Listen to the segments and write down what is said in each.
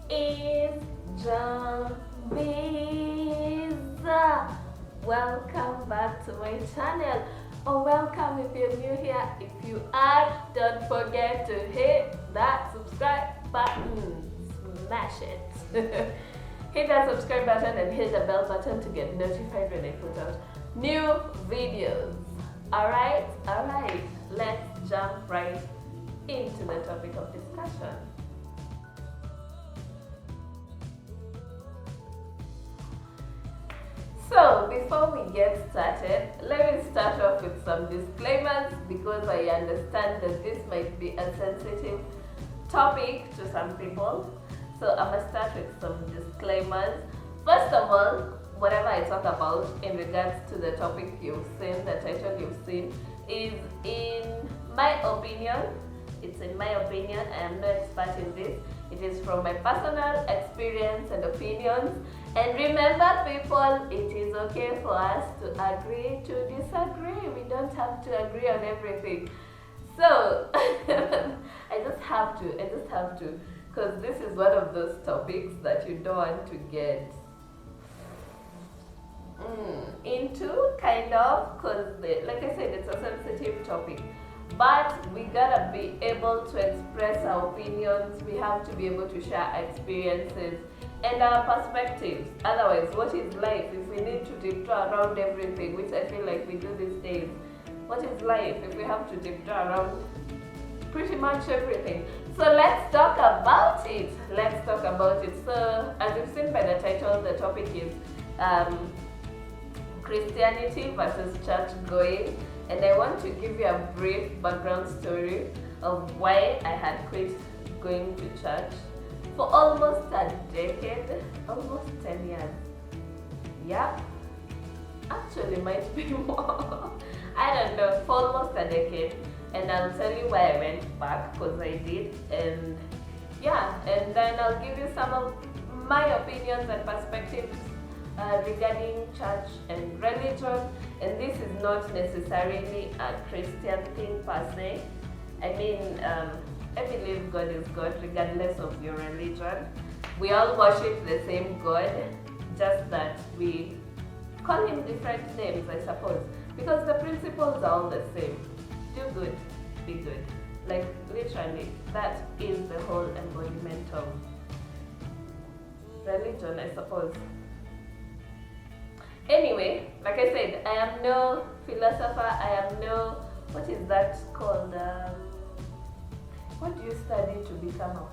is Njambiz. Welcome back to my channel, or welcome if you're new here. If you are, don't forget to hit that subscribe button, smash it. Hit that subscribe button and hit the bell button to get notified when I put out new videos. Alright, let's jump right into the topic of discussion. So before we get started, let me start off with some disclaimers because I understand that this might be a sensitive topic to some people. So I'm gonna start with some disclaimers. First of all, whatever I talk about in regards to the topic you've seen, the title you've seen, is in my opinion. It's in my opinion. I am no expert in this. It is from my personal experience and opinions. And remember, people, it is okay for us to agree to disagree. We don't have to agree on everything. So I just have to, because this is one of those topics that you don't want to get into, kind of, because like I said, it's a sensitive topic. But we gotta be able to express our opinions. We have to be able to share our experiences and our perspectives. Otherwise, what is life if we need to tiptoe around everything, which I feel like we do these days? What is life if we have to tiptoe around pretty much everything? So let's talk about it. So as you've seen by the title, the topic is Christianity versus church going. And I want to give you a brief background story of why I had quit going to church for almost a decade, almost 10 years. Yep, actually might be more. I don't know, for almost a decade. And I'll tell you why I went back, because I did. And yeah, and then I'll give you some of my opinions and perspectives regarding church and religion. And this is not necessarily a Christian thing per se. I mean, I believe God is God regardless of your religion. We all worship the same God, just that we call him different names, I suppose, because the principles are all the same. Do good, be good. Like, literally, that is the whole embodiment of religion, I suppose. Anyway, like I said, I am no philosopher. I am no, what is that called? What do you study to become a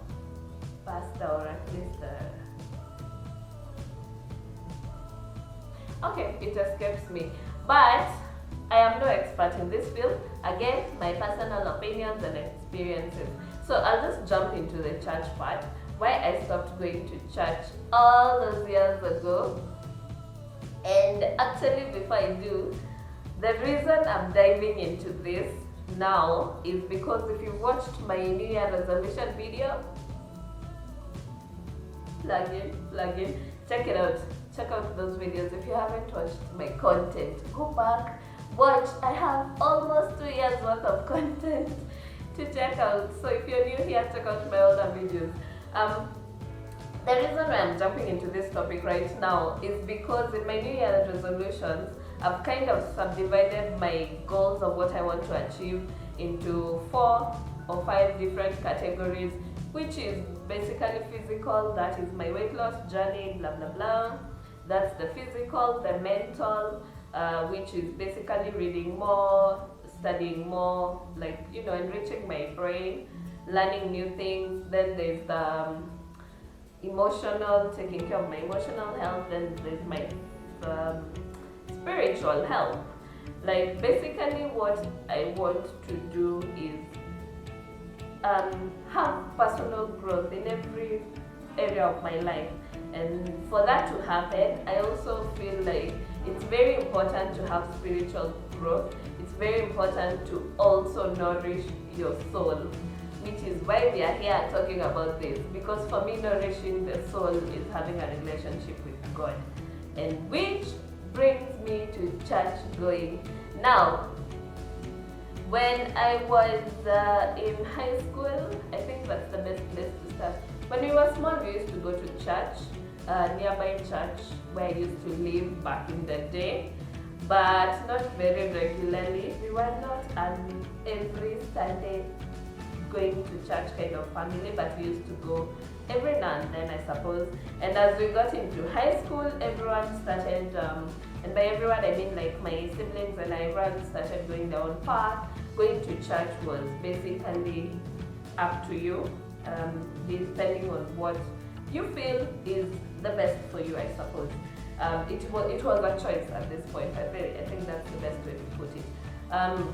pastor, or at least okay, it escapes me. But I am no expert in this field. Again, my personal opinions and experiences. So I'll just jump into the church part. Why I stopped going to church all those years ago. And actually, before I do, the reason I'm diving into this now is because if you watched my New Year resolution video, plug in, check it out. Check out those videos. If you haven't watched my content, go back, watch. I have almost 2 years worth of content to check out. So if you're new here, check out my older videos. The reason why I'm jumping into this topic right now is because in my New Year resolutions, I've kind of subdivided my goals of what I want to achieve into 4 or 5 different categories, which is basically physical, that is my weight loss journey, blah blah blah. That's the physical. The mental, which is basically reading more, studying more, like, you know, enriching my brain, learning new things. Then there's the emotional, taking care of my emotional health. Then there's my spiritual health. Like, basically what I want to do is have personal growth in every area of my life. And for that to happen, I also feel like it's very important to have spiritual growth. It's very important to also nourish your soul, which is why we are here talking about this. Because for me, nourishing the soul is having a relationship with God. And which brings me to church going. Now, when I was in high school, I think that's the best place to start. When we were small, we used to go to church, nearby church where I used to live back in the day, but not very regularly. We were not an every Sunday going to church kind of family, but we used to go every now and then, I suppose. And as we got into high school, everyone started, and by everyone I mean like my siblings and everyone started going their own path. Going to church was basically up to you, depending on what you feel is the best for you, I suppose. It was a choice at this point. I think that's the best way to put it.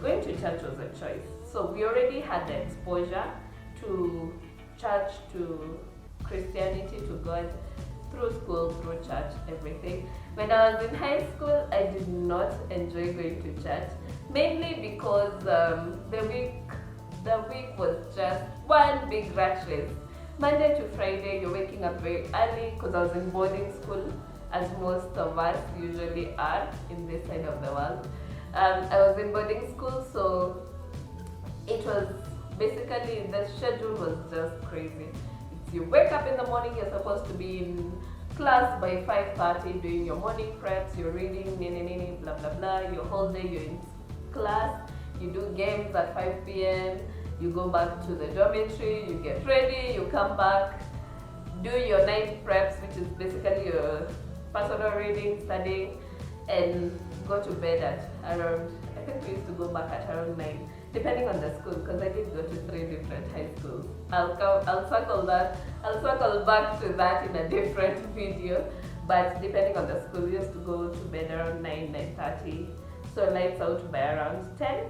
Going to church was a choice. So we already had the exposure to church, to Christianity, to God, through school, through church, everything. When I was in high school, I did not enjoy going to church, mainly because the week was just one big rat race. Monday to Friday, you're waking up very early because I was in boarding school, as most of us usually are in this side of the world. I was in boarding school, so it was basically, the schedule was just crazy. You wake up in the morning, you're supposed to be in class by 5:30 doing your morning preps, you're reading, blah blah blah, your whole day you're in class, you do games at 5 p.m, you go back to the dormitory, you get ready, you come back, do your night preps, which is basically your personal reading, studying, and go to bed at around, I think we used to go back at around 9. Depending on the school, because I did go to 3 different high schools. I'll circle back to that in a different video. But depending on the school, we used to go to bed around 9:30. So lights out by around 10,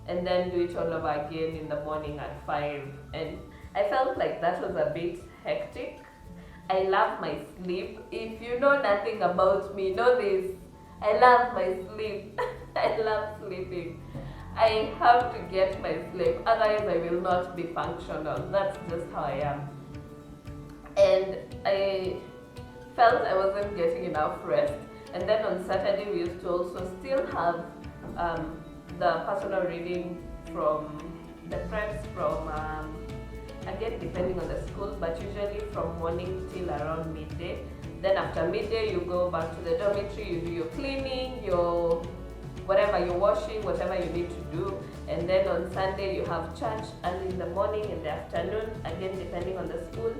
and then do it all over again in the morning at 5. And I felt like that was a bit hectic. I love my sleep. If you know nothing about me, know this. I love my sleep. I love sleeping. I have to get my sleep, otherwise I will not be functional. That's just how I am. And I felt I wasn't getting enough rest. And then on Saturday we used to also still have the personal reading from the preps from, again depending on the school, but usually from morning till around midday. Then after midday you go back to the dormitory, you do your cleaning, your whatever you're washing, whatever you need to do. And then on Sunday you have church early in the morning and the afternoon, again depending on the school.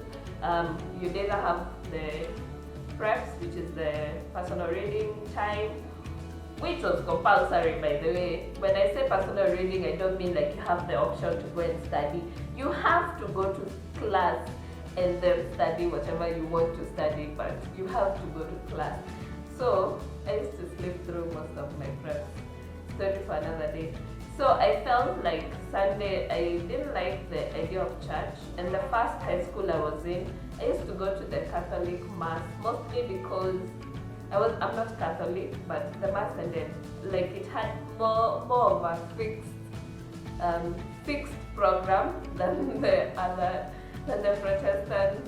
You'd either have the preps, which is the personal reading time, which was compulsory, by the way. When I say personal reading, I don't mean like you have the option to go and study. You have to go to class and then study whatever you want to study, but you have to go to class. So I used to sleep through most of my preps. Story for another day. So I felt like Sunday, I didn't like the idea of church. And the first high school I was in, I used to go to the Catholic mass, mostly because I'm not Catholic, but the mass ended, like it had more of a fixed program than the Protestant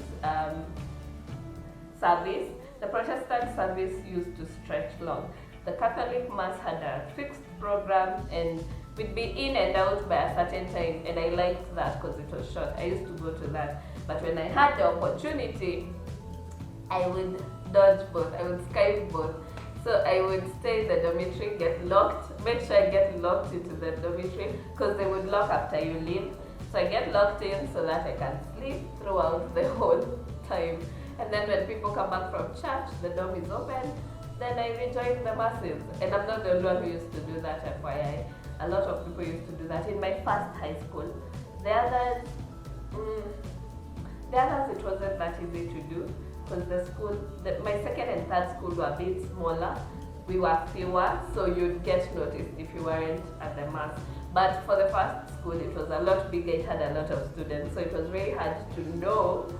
service. The Protestant service used to stretch long. The Catholic mass had a fixed program, and we'd be in and out by a certain time, and I liked that because it was short. I used to go to that. But when I had the opportunity, I would dodge both. I would Skype both. So I would stay in the dormitory, get locked, make sure I get locked into the dormitory, because they would lock after you leave. So I get locked in so that I can sleep throughout the whole time. And then when people come back from church, the dorm is open, then I rejoin the masses. And I'm not the only one who used to do that, FYI. A lot of people used to do that in my first high school. The others, it wasn't that easy to do, because the school, my second and third school were a bit smaller. We were fewer, so you'd get noticed if you weren't at the mass. But for the first school, it was a lot bigger, it had a lot of students, so it was very hard to know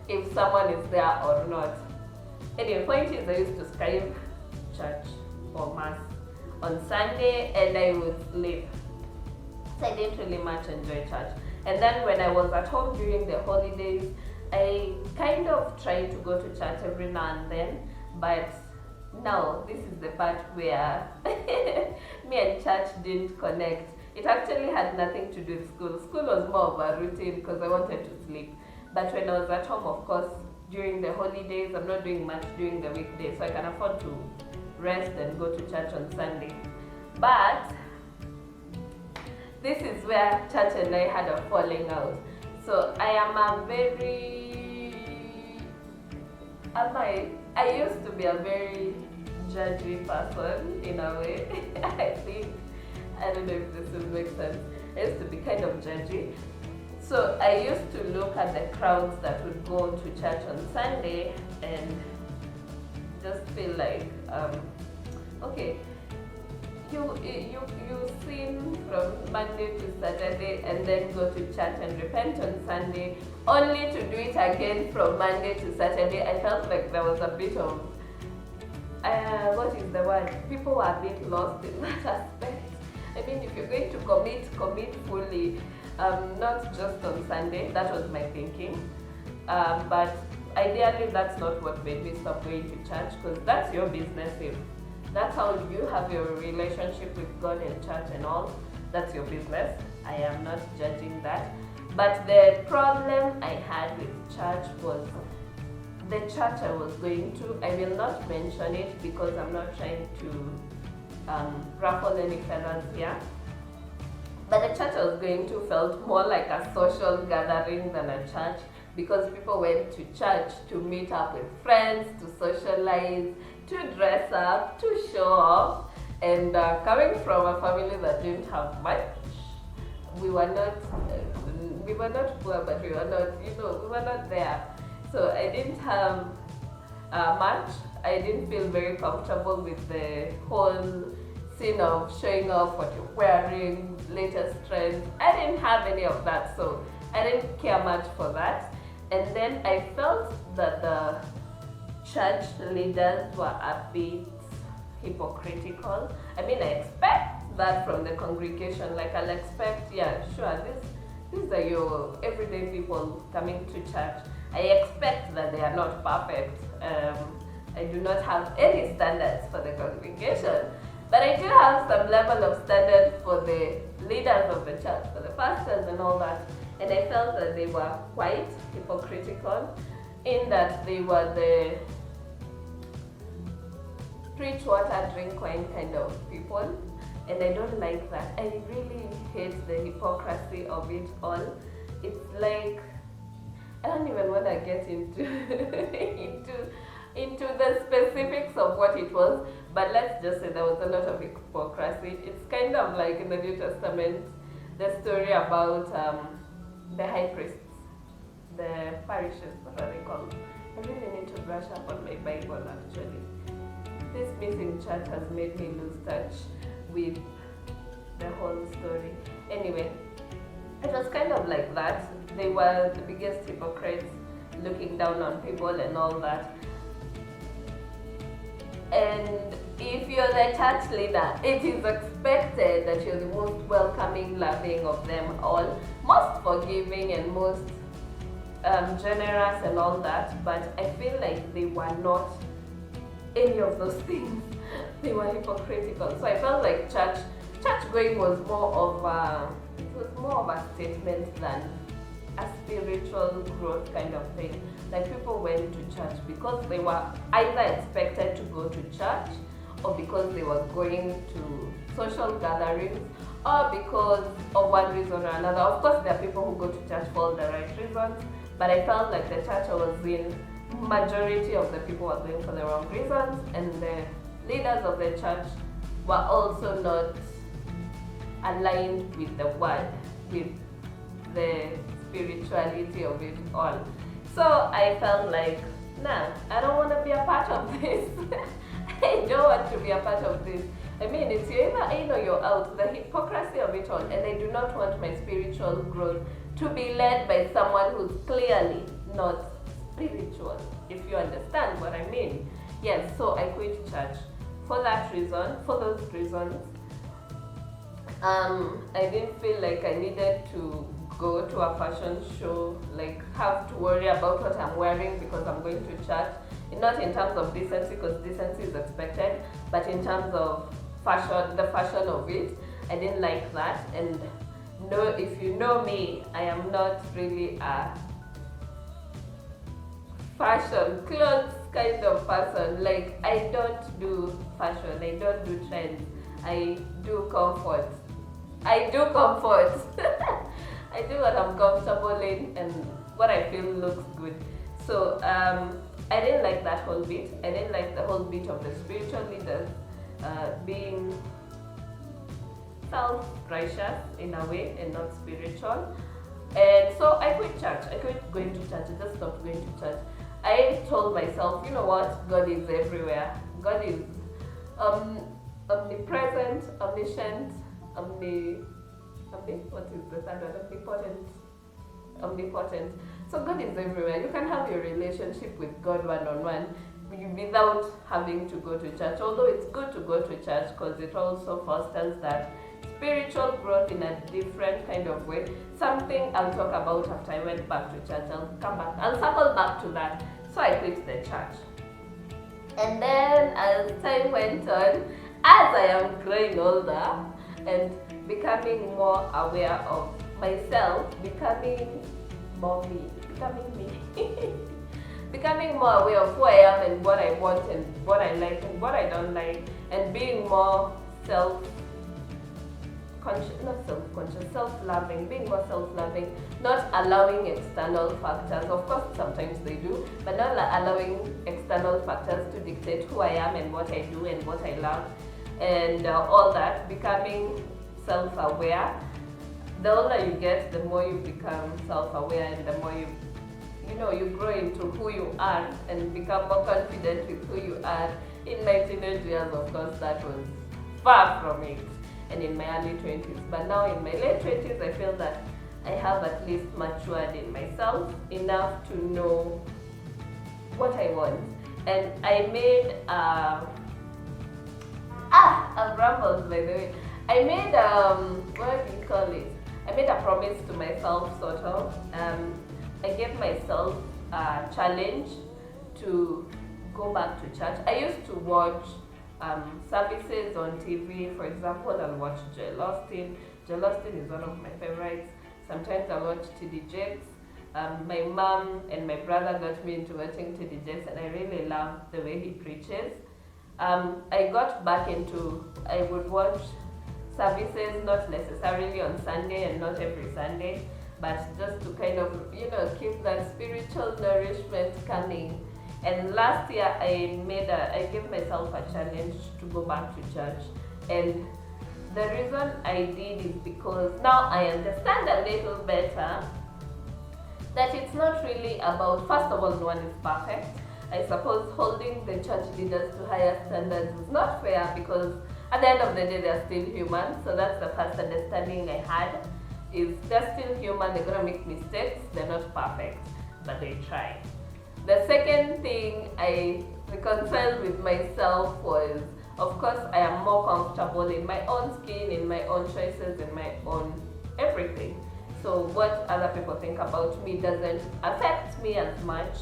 if someone is there or not. Anyway, point is, I used to Skype church or mass on Sunday, and I would sleep. So I didn't really much enjoy church. And then when I was at home during the holidays, I kind of tried to go to church every now and then, but now this is the part where me and church didn't connect. It actually had nothing to do with school. School was more of a routine because I wanted to sleep. But when I was at home, of course, during the holidays, I'm not doing much during the weekdays, so I can afford to rest and go to church on Sunday. But this is where church and I had a falling out. So I am a I used to be a very judgy person in a way. I don't know if this will make sense. I used to be kind of judgy. So I used to look at the crowds that would go to church on Sunday and just feel like, okay, you sin from Monday to Saturday and then go to church and repent on Sunday, only to do it again from Monday to Saturday. I felt like there was a bit of, what is the word? People were a bit lost in that aspect. I mean, if you're going to commit fully, not just on Sunday. That was my thinking. But ideally, that's not what made me stop going to church, because that's your business. If that's how you have your relationship with God and church and all, that's your business. I am not judging that. But the problem I had with church was the church I was going to. I will not mention it because I'm not trying to ruffle any feathers here. But the church I was going to felt more like a social gathering than a church, because people went to church to meet up with friends, to socialize, to dress up, to show off. And coming from a family that didn't have much, we were not poor, but we were not, we were not there. So I didn't have much. I didn't feel very comfortable with the whole scene of showing off what you're wearing, latest trends. I didn't have any of that, so I didn't care much for that. And then I felt that the church leaders were a bit hypocritical. I mean, I expect that from the congregation. Like, I'll expect, yeah, sure, these are your everyday people coming to church. I expect that they are not perfect. I do not have any standards for the congregation, but I do have some level of standard for the leaders of the church, for the pastors and all that. And I felt that they were quite hypocritical in that they were the preach water, drink wine kind of people. And I don't like that. I really hate the hypocrisy of it all. It's like, I don't even want to get into into the specifics of what it was, but let's just say there was a lot of hypocrisy. It's kind of like in the New Testament, the story about the high priests, the parishes, what are they called? I really need to brush up on my Bible actually. This missing church has made me lose touch with the whole story. Anyway, it was kind of like that. They were the biggest hypocrites, looking down on people and all that. And if you're the church leader, it is expected that you're the most welcoming, loving of them all, most forgiving and most generous and all that. But I feel like they were not any of those things. They were hypocritical. So I felt like church going was more of a statement than a spiritual growth kind of thing. Like, people went to church because they were either expected to go to church, or because they were going to social gatherings, or because of one reason or another. Of course, there are people who go to church for all the right reasons, but I felt like the church I was in, majority of the people were going for the wrong reasons, and the leaders of the church were also not aligned with the word, with the spirituality of it all. So I felt like, nah, I don't want to be a part of this. I don't want to be a part of this. I mean, it's you're either in or you're out. The hypocrisy of it all, and I do not want my spiritual growth to be led by someone who's clearly not spiritual, if you understand what I mean. Yes, so I quit church for that reason, for those reasons. I didn't feel like I needed to go to a fashion show, like have to worry about what I'm wearing because I'm going to church. Not in terms of decency, because decency is expected, but in terms of fashion, the fashion of it, I didn't like that. And no, if you know me, I am not really a fashion, clothes kind of person. Like, I don't do fashion, I don't do trends, I do comfort. I do comfort. I do what I'm comfortable in and what I feel looks good. So I didn't like that whole bit. I didn't like the whole bit of the spiritual leaders being self-righteous in a way and not spiritual. And so I quit church. I quit going to church. I just stopped going to church. I told myself, you know what? God is everywhere. God is omnipresent, omniscient, what is the third one? Omnipotent. So God is everywhere. You can have your relationship with God one-on-one without having to go to church. Although it's good to go to church because it also fosters that spiritual growth in a different kind of way. Something I'll talk about after I went back to church. I'll come back. I'll circle back to that. So I quit the church. And then as time went on, as I am growing older and becoming more aware of myself, becoming more me, becoming more aware of who I am and what I want and what I like and what I don't like, and being more self-loving, being more self-loving, not allowing external factors. Of course, sometimes they do, but not allowing external factors to dictate who I am and what I do and what I love and all that. Becoming self-aware. The older you get, the more you become self-aware and the more you grow into who you are and become more confident with who you are. In my teenage years, of course, that was far from it, and in my early 20s. But now in my late 20s, I feel that I have at least matured in myself enough to know what I want. And I made I've rambled, by the way. I made what do you call it? I made a promise to myself, sort of. I gave myself a challenge to go back to church. I used to watch services on TV. For example, I'll watch Joel Austin. Joel Austin is one of my favorites. Sometimes I'll watch TD Jakes. My mom and my brother got me into watching TD Jakes, and I really love the way he preaches. I got back into, I would watch services, not necessarily on Sunday and not every Sunday, but just to kind of, keep that spiritual nourishment coming. And last year I gave myself a challenge to go back to church. And the reason I did is because now I understand a little better that it's not really about, first of all, no one is perfect. I suppose holding the church leaders to higher standards is not fair because at the end of the day, they're still human. So that's the first understanding I had, is they're still human, they're gonna make mistakes, they're not perfect, but they try. The second thing I reconciled with myself was, of course, I am more comfortable in my own skin, in my own choices, in my own everything. So what other people think about me doesn't affect me as much.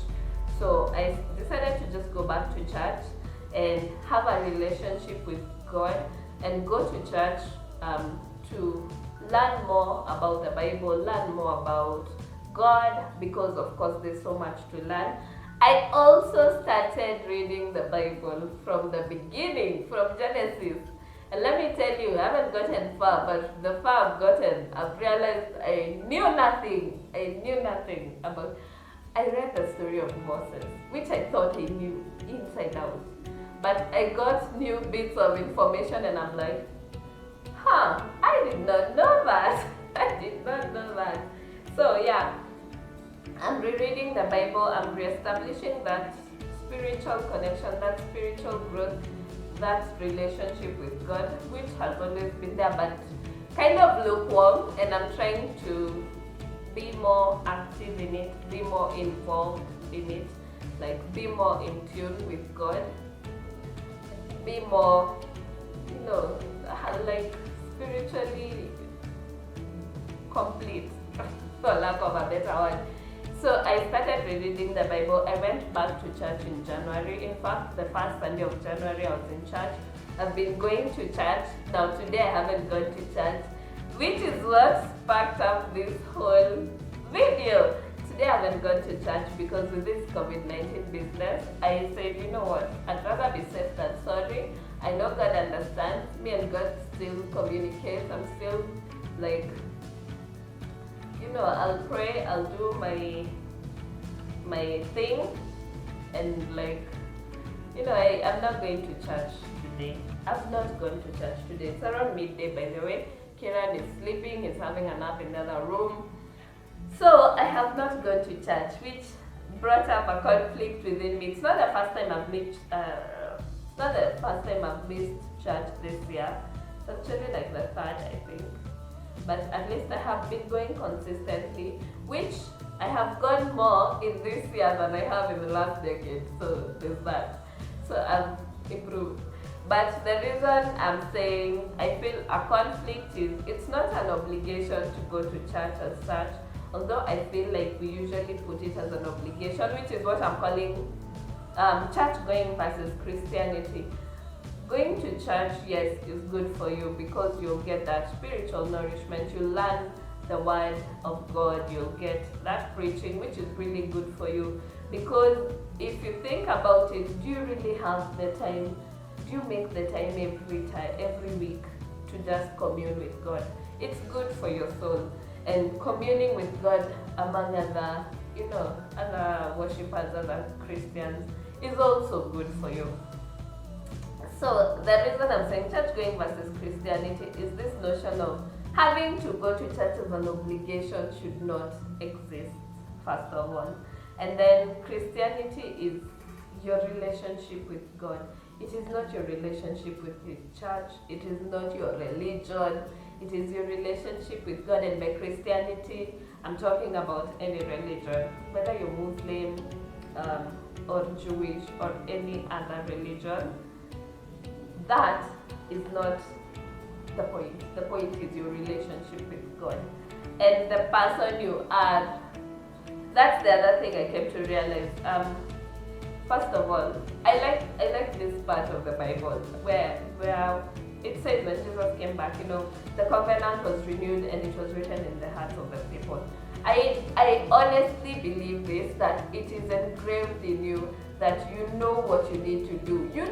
So I decided to just go back to church and have a relationship with God and go to church to learn more about the Bible, learn more about God, because of course there's so much to learn. I also started reading the Bible from the beginning, from Genesis. And let me tell you, I haven't gotten far, but the far I've gotten, I've realized I knew nothing about. I read the story of Moses, which I thought I knew inside out. But I got new bits of information and I'm like, I did not know that. I did not know that. So yeah, I'm rereading the Bible, I'm reestablishing that spiritual connection, that spiritual growth, that relationship with God, which has always been there, but kind of lukewarm, and I'm trying to be more active in it, be more involved in it, like be more in tune with God, be more, like spiritually complete, for lack of a better word. So I started reading the Bible. I went back to church in January. In fact, the first Sunday of January I was in church. I've been going to church. Now today I haven't gone to church, which is what sparked up this whole video. today I haven't gone to church because with this COVID-19 business, I said, you know what, I'd rather be safe than sorry. I know God understands. Me and God still communicate. I'm still like, I'll pray, I'll do my thing, and like, I'm not going to church today. I've not gone to church today. It's around midday, by the way. Kiran is sleeping, he's having a nap in the other room. So I have not gone to church, which brought up a conflict within me. It's not the first time I've missed church this year. It's actually like the third, I think. But at least I have been going consistently, which I have gone more in this year than I have in the last decade. So there's that. So I've improved. But the reason I'm saying I feel a conflict is it's not an obligation to go to church as such, although I feel like we usually put it as an obligation, which is what I'm calling church going versus Christianity. Going to church, yes, is good for you because you'll get that spiritual nourishment. You'll learn the word of God. You'll get that preaching, which is really good for you. Because if you think about it, do you really have the time? Do you make the time every week to just commune with God? It's good for your soul. And communing with God among other, other worshippers, other Christians is also good for you. So the reason I'm saying church going versus Christianity is this notion of having to go to church as an obligation should not exist, first of all. And then Christianity is your relationship with God. It is not your relationship with the church. It is not your religion. It is your relationship with God. And by Christianity, I'm talking about any religion, whether you're Muslim or Jewish or any other religion. That is not the point. The point is your relationship with God and the person you are. That's the other thing I came to realize. First of all, I like this part of the Bible where it says when Jesus came back, the covenant was renewed and it was written in the hearts of the people. I honestly believe this, that it is engraved in you, that you know what you need to do. You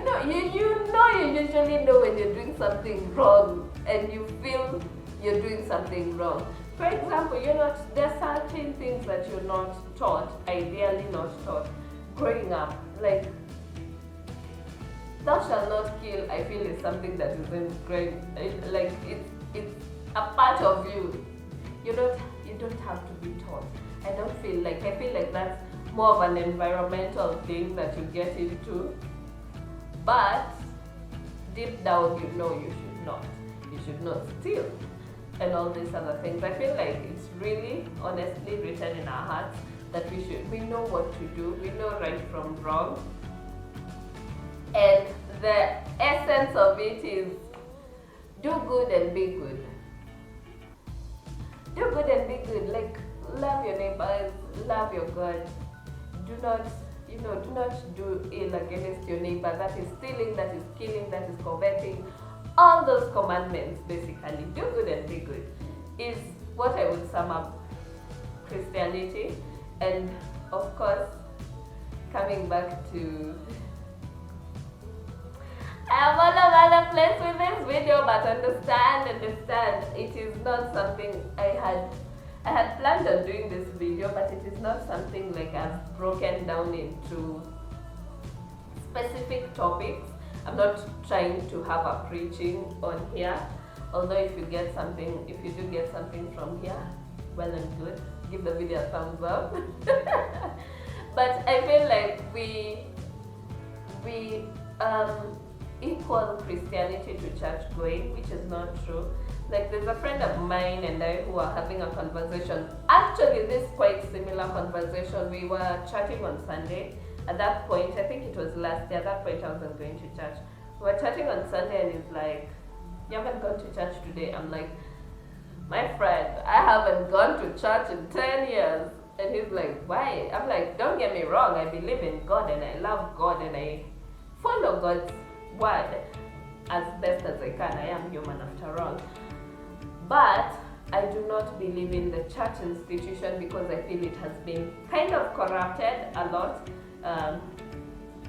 usually know when you're doing something wrong and you feel you're doing something wrong. For example, there are certain things that you're not taught, ideally not taught, growing up. Like, thou shalt not kill, I feel is something that is ingrained. Like, it's a part of you. You don't have to be taught. I feel like that's more of an environmental thing that you get into. But deep down, you should not. You should not steal and all these other things. I feel like it's really, honestly, written in our hearts that we know what to do. We know right from wrong. And the essence of it is do good and be good. Do good and be good. Like, love your neighbors, love your God. Do not do ill against your neighbor. That is stealing, that is killing, that is coveting. All those commandments, basically, do good and be good, is what I would sum up Christianity. And of course, coming back to, I'm all over the place with this video, but understand, it is not something I had planned on doing this video, but it is not something like I've broken down into specific topics. I'm not trying to have a preaching on here, although if you do get something from here, well and good, give the video a thumbs up. But I feel like we equal Christianity to church going, which is not true. Like, there's a friend of mine and I who are having a conversation. Actually, this quite similar conversation. We were chatting on Sunday. At that point, I think it was last year, at that point I wasn't going to church. We were chatting on Sunday and he's like, you haven't gone to church today? I'm like, my friend, I haven't gone to church in 10 years. And he's like, why? I'm like, don't get me wrong, I believe in God and I love God and I follow God's word as best as I can. I am human after all. But I do not believe in the church institution because I feel it has been kind of corrupted a lot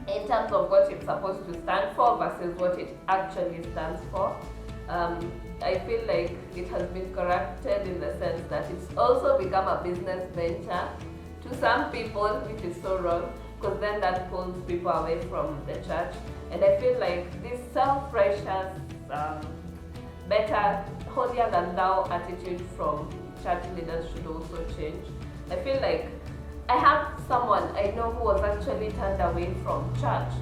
in terms of what it's supposed to stand for versus what it actually stands for. I feel like it has been corrupted in the sense that it's also become a business venture to some people, which is so wrong, because then that pulls people away from the church. And I feel like this self-righteous, better, holier than thou attitude from church leaders should also change. I feel like I have someone I know who was actually turned away from church,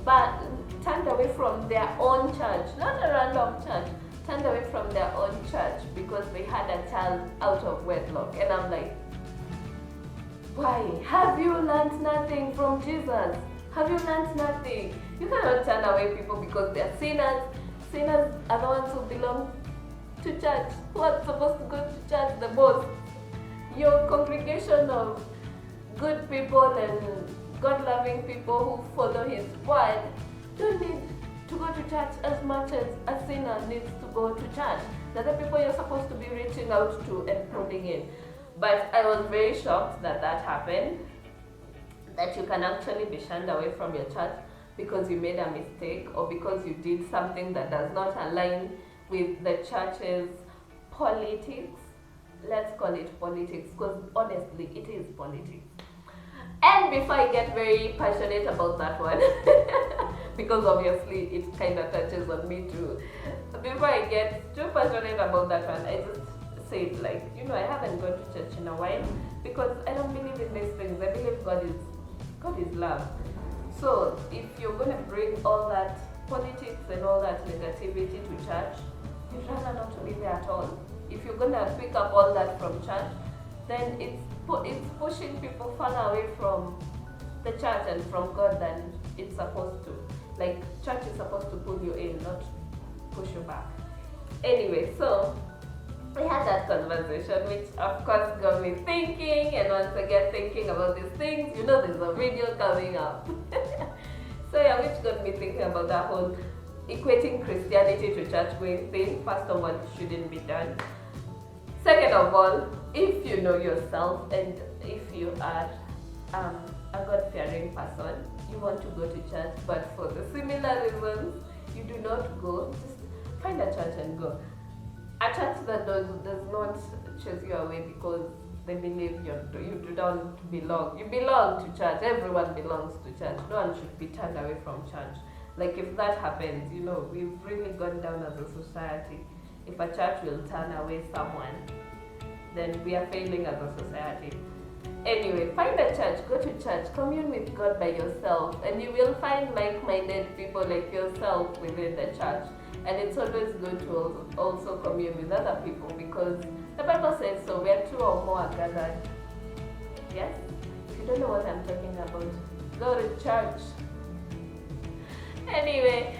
but turned away from their own church, not a random church, turned away from their own church because they had a child out of wedlock. And I'm like, why? Have you learned nothing from Jesus? Have you learned nothing? You cannot turn away people because they're sinners. Sinners are the ones who belong to church, who are supposed to go to church the most. Your congregation of good people and God-loving people who follow His word don't need to go to church as much as a sinner needs to go to church. They're the people you're supposed to be reaching out to and pulling in. But I was very shocked that that happened, that you can actually be shunned away from your church because you made a mistake or because you did something that does not align with the church's politics. Let's call it politics, because honestly it is politics. And before I get very passionate about that one, because obviously it kind of touches on me too, before I get too passionate about that one, I just said, like, you know, I haven't gone to church in a while because I don't believe in these things. I believe God is love. So if you're going to bring all that politics and all that negativity to church, you'd rather not to be there at all. If you're going to pick up all that from church, then it's pushing people further away from the church and from God than it's supposed to. Like, church is supposed to pull you in, not push you back. Anyway, so we had that conversation, which of course got me thinking, and once again thinking about these things. You know, there's a video coming up. So yeah, which got me thinking about that whole equating Christianity to church going thing. First of all, it shouldn't be done. Second of all, if you know yourself and if you are a God-fearing person, you want to go to church, but for the similar reasons you do not go, just find a church and go. A church that does not chase you away because they believe you don't belong. You belong to church. Everyone belongs to church. No one should be turned away from church. Like, if that happens, you know, we've really gone down as a society. If a church will turn away someone, then we are failing as a society. Anyway, find a church, go to church, commune with God by yourself, and you will find like-minded people like yourself within the church. And it's always good to also commune with other people because the Bible says so, where two or more are gathered. Yes? If you don't know what I'm talking about, go to church. Anyway,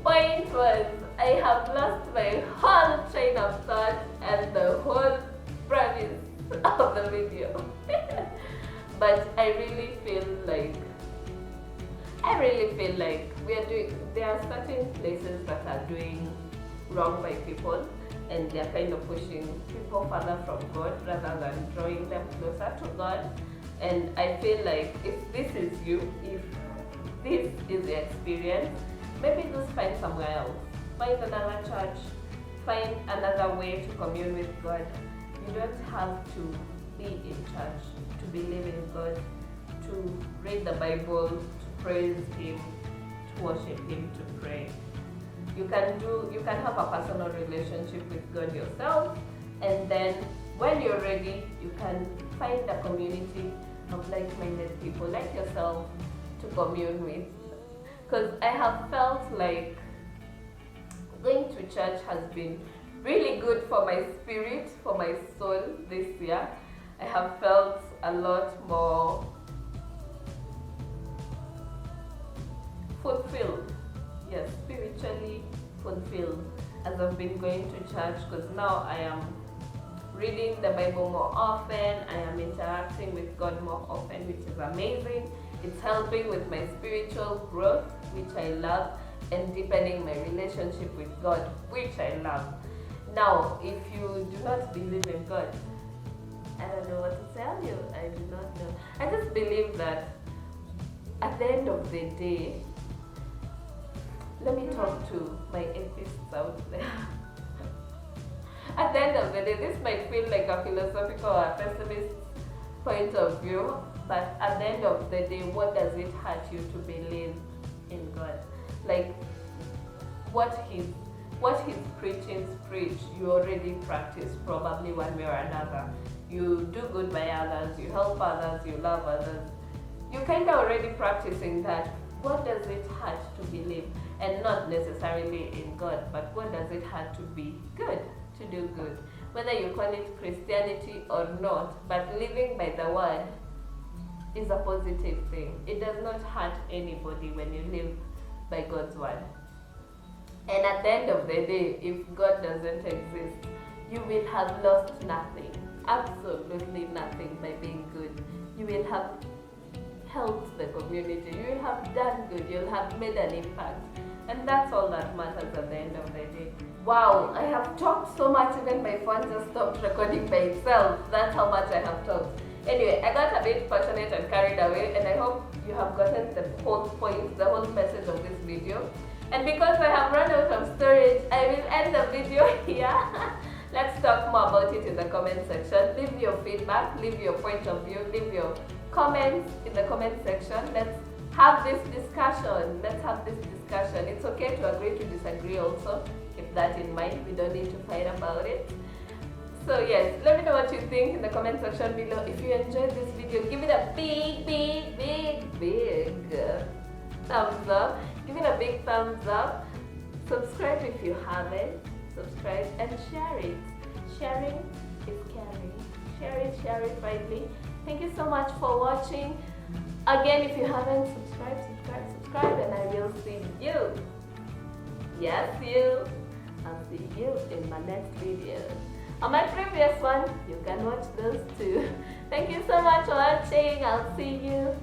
point was, I have lost my whole train of thought and the whole premise of the video. But I really feel like there are certain places that are doing wrong by people, and they're kind of pushing people further from God rather than drawing them closer to God. And I feel like if this is you, if this is the experience, maybe just find somewhere else. Find another church, find another way to commune with God. You don't have to be in church to believe in God, to read the Bible, to praise Him, to worship Him, to pray. You can have a personal relationship with God yourself, and then when you're ready, you can find a community of like-minded people like yourself to commune with. Because I have felt like going to church has been really good for my spirit, for my soul this year. I have felt a lot more fulfilled, yes, spiritually fulfilled as I've been going to church, because now I am reading the Bible more often, I am interacting with God more often, which is amazing. It's helping with my spiritual growth, which I love, and deepening my relationship with God, which I love. Now, if you do not believe in God, I don't know what to tell you. I do not know. I just believe that at the end of the day, let me talk to my atheists out there. At the end of the day, this might feel like a philosophical or pessimist point of view, but at the end of the day, what does it hurt you to believe in God? Like, what His preachings preach, you already practice probably one way or another. You do good by others, you help others, you love others. You kind of already practicing that. What does it hurt to believe? And not necessarily in God, but what does it hurt to be good, to do good? Whether you call it Christianity or not, but living by the word is a positive thing. It does not hurt anybody when you live by God's word. And at the end of the day, if God doesn't exist, you will have lost nothing, absolutely nothing by being good. You will have helped the community, you will have done good, you'll have made an impact. And that's all that matters at the end of the day. Wow, I have talked so much, even my phone just stopped recording by itself. That's how much I have talked. Anyway, I got a bit passionate and carried away, and I hope you have gotten the whole point, the whole message of this video. And because I have run out of storage, I will end the video here. Let's talk more about it in the comment section. Leave your feedback, leave your point of view, leave your comments in the comment section. Let's have this discussion. It's okay to agree to disagree also. Keep that in mind. We don't need to fight about it. So yes, let me know what you think in the comment section below. If you enjoyed this video, give it a big thumbs up. Give it a big thumbs up. Subscribe if you haven't. Subscribe and share it. Sharing is caring. Share it widely. Thank you so much for watching. Again, if you haven't, subscribe, and I will see you. Yes, you. I'll see you in my next video. On my previous one, you can watch those too. Thank you so much for watching. I'll see you